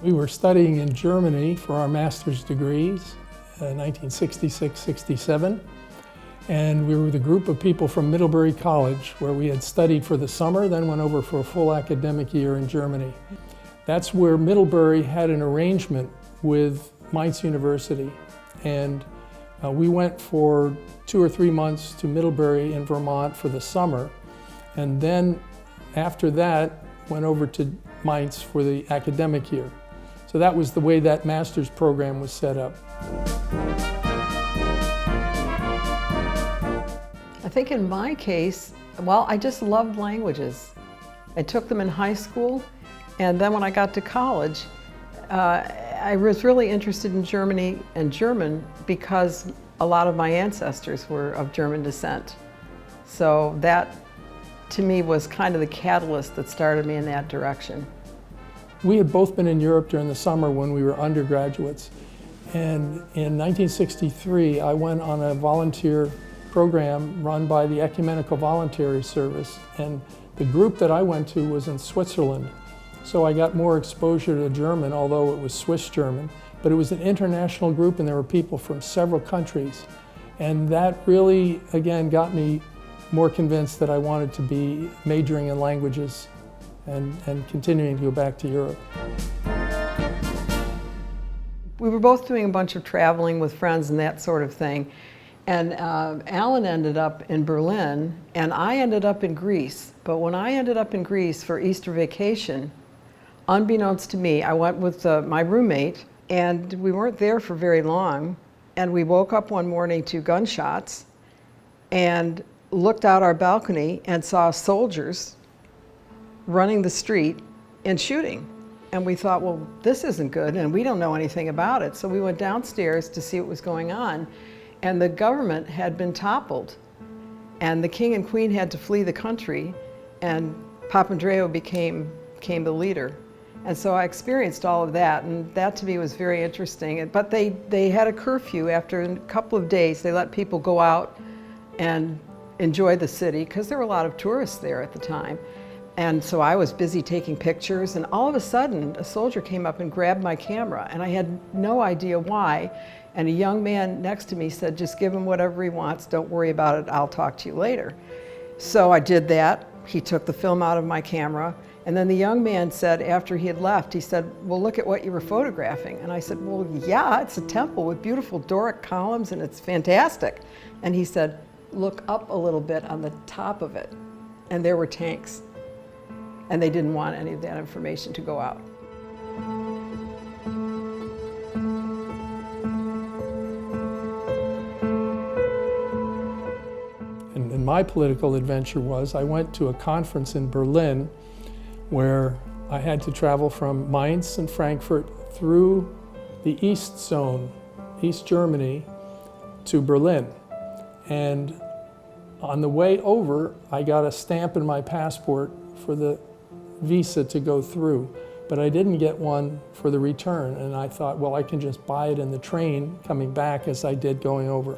We were studying in Germany for our master's degrees, 1966-67, and we were with a group of people from Middlebury College where we had studied for the summer, then went over for a full academic year in Germany. That's where Middlebury had an arrangement with Mainz University, and we went for 2 or 3 months to Middlebury in Vermont for the summer, and then after that went over to Mainz for the academic year. So that was the way that master's program was set up. I think in my case, well, I just loved languages. I took them in high school, and then when I got to college, I was really interested in Germany and German because a lot of my ancestors were of German descent. So that, to me, was kind of the catalyst that started me in that direction. We had both been in Europe during the summer when we were undergraduates. And in 1963, I went on a volunteer program run by the Ecumenical Voluntary Service. And the group that I went to was in Switzerland. So I got more exposure to German, although it was Swiss German. But it was an international group and there were people from several countries. And that really, again, got me more convinced that I wanted to be majoring in languages and continuing to go back to Europe. We were both doing a bunch of traveling with friends and that sort of thing. And Alan ended up in Berlin, and I ended up in Greece. But when I ended up in Greece for Easter vacation, unbeknownst to me, I went with my roommate, and we weren't there for very long. And we woke up one morning to gunshots and looked out our balcony and saw soldiers running the street and shooting. And we thought, well, this isn't good, and we don't know anything about it. So we went downstairs to see what was going on, and the government had been toppled, and the king and queen had to flee the country, and Papandreou became the leader. And so I experienced all of that, and that to me was very interesting. But they had a curfew after a couple of days. They let people go out and enjoy the city, because there were a lot of tourists there at the time. And so I was busy taking pictures, and all of a sudden a soldier came up and grabbed my camera, and I had no idea why. And a young man next to me said, just give him whatever he wants, don't worry about it, I'll talk to you later. So I did that. He took the film out of my camera, and then the young man said, after he had left, he said, well, look at what you were photographing. And I said, well, yeah, it's a temple with beautiful Doric columns, and it's fantastic. And he said, look up a little bit on the top of it. And there were tanks. And they didn't want any of that information to go out. And my political adventure was, I went to a conference in Berlin where I had to travel from Mainz and Frankfurt through the East Zone, East Germany, to Berlin. And on the way over, I got a stamp in my passport for the visa to go through, but I didn't get one for the return. And I thought, well, I can just buy it in the train coming back as I did going over.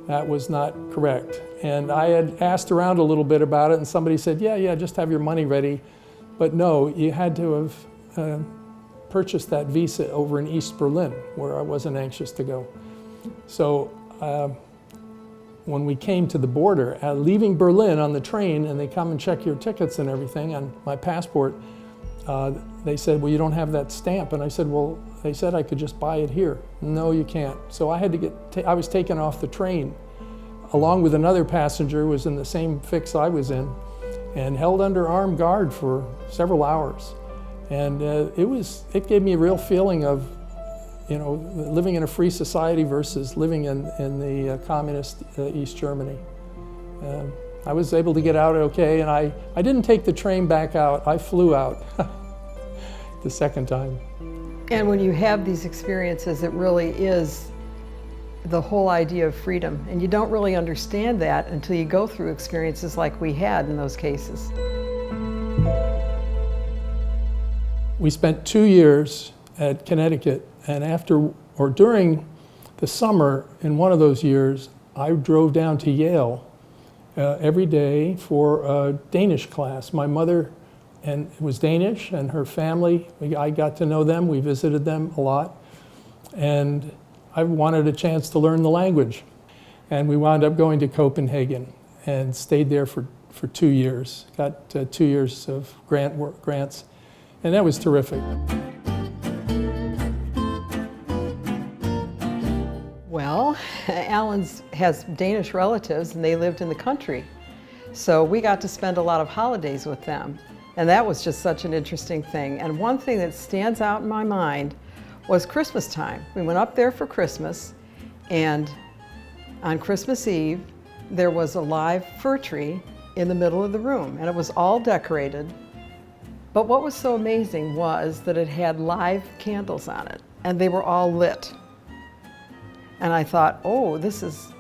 That was not correct. And I had asked around a little bit about it, and somebody said, yeah, just have your money ready. But no, you had to have purchased that visa over in East Berlin, where I wasn't anxious to go. So when we came to the border, leaving Berlin on the train, and they come and check your tickets and everything on my passport, they said, well, you don't have that stamp. And I said, well, they said I could just buy it here. No, you can't. So I had to I was taken off the train, along with another passenger who was in the same fix I was in, and held under armed guard for several hours. And it gave me a real feeling of, you know, living in a free society versus living in the communist East Germany. I was able to get out okay, and I didn't take the train back out. I flew out the second time. And when you have these experiences, it really is the whole idea of freedom. And you don't really understand that until you go through experiences like we had in those cases. We spent 2 years at Connecticut, and during the summer in one of those years, I drove down to Yale every day for a Danish class. My mother and was Danish, and her family, I got to know them, we visited them a lot, and I wanted a chance to learn the language. And we wound up going to Copenhagen and stayed there for 2 years, got 2 years of grants, and that was terrific. Well, Alan has Danish relatives and they lived in the country. So we got to spend a lot of holidays with them. And that was just such an interesting thing. And one thing that stands out in my mind was Christmas time. We went up there for Christmas, and on Christmas Eve, there was a live fir tree in the middle of the room, and it was all decorated. But what was so amazing was that it had live candles on it, and they were all lit. And I thought, oh, this is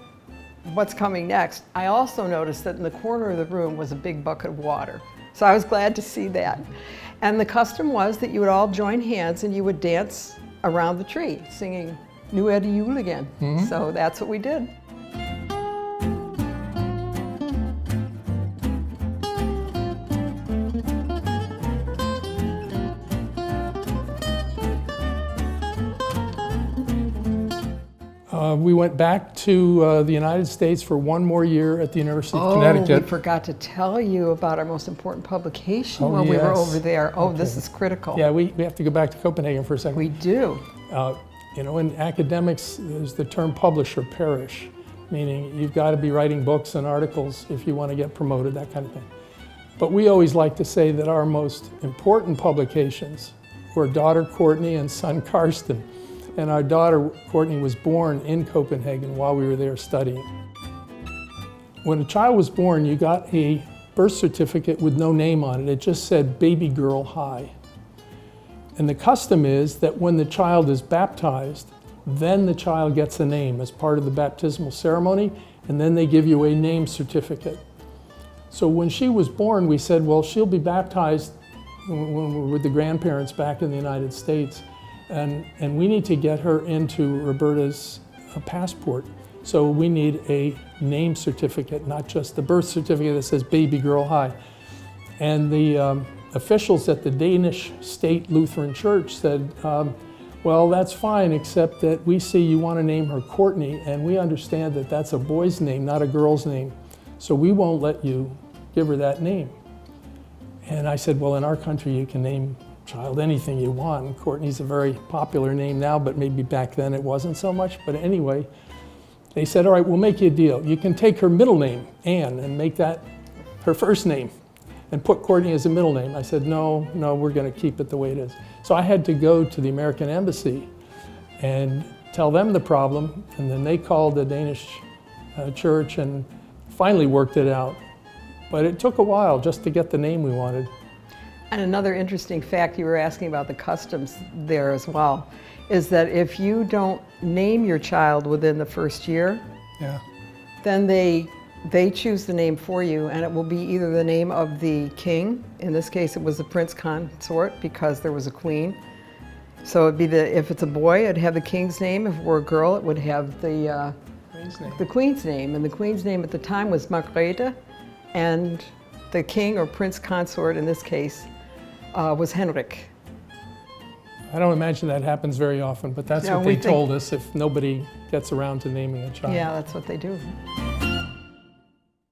what's coming next. I also noticed that in the corner of the room was a big bucket of water. So I was glad to see that. And the custom was that you would all join hands and you would dance around the tree, singing Nu er det jul again. So that's what we did. We went back to the United States for 1 more year at the University of Connecticut. We forgot to tell you about our most important publication Oh, when we were yes. over there. Oh, Okay. this is critical. Yeah, we have to go back to Copenhagen for a second. We do. You know, in academics, there's the term publish or perish, meaning you've got to be writing books and articles if you want to get promoted, that kind of thing. But we always like to say that our most important publications were daughter Courtney and son Karsten. And our daughter Courtney was born in Copenhagen while we were there studying. When a child was born, you got a birth certificate with no name on it. It just said Baby Girl High. And the custom is that when the child is baptized, then the child gets a name as part of the baptismal ceremony, and then they give you a name certificate. So when she was born, we said, well, she'll be baptized when we're with the grandparents back in the United States, and we need to get her into Roberta's passport. So we need a name certificate, not just the birth certificate that says Baby Girl High. And the officials at the Danish State Lutheran Church said, well, that's fine, except that we see you want to name her Courtney, and we understand that that's a boy's name, not a girl's name. So we won't let you give her that name. And I said, well, in our country, you can name child anything you want. Courtney's a very popular name now, but maybe back then it wasn't so much. But anyway, they said, all right, we'll make you a deal. You can take her middle name, Anne, and make that her first name, and put Courtney as a middle name. I said, no, we're going to keep it the way it is. So I had to go to the American Embassy and tell them the problem, and then they called the Danish church and finally worked it out. But it took a while just to get the name we wanted. And another interesting fact, you were asking about the customs there as well, is that if you don't name your child within the first year, Yeah. then they choose the name for you, and it will be either the name of the king. In this case, it was the prince consort because there was a queen. So it'd be if it's a boy, it'd have the king's name. If it were a girl, it would have the queen's name. And the queen's name at the time was Margrethe, and the king or prince consort in this case was Henrik. I don't imagine that happens very often, but that's No, what they told us if nobody gets around to naming a child. Yeah, that's what they do.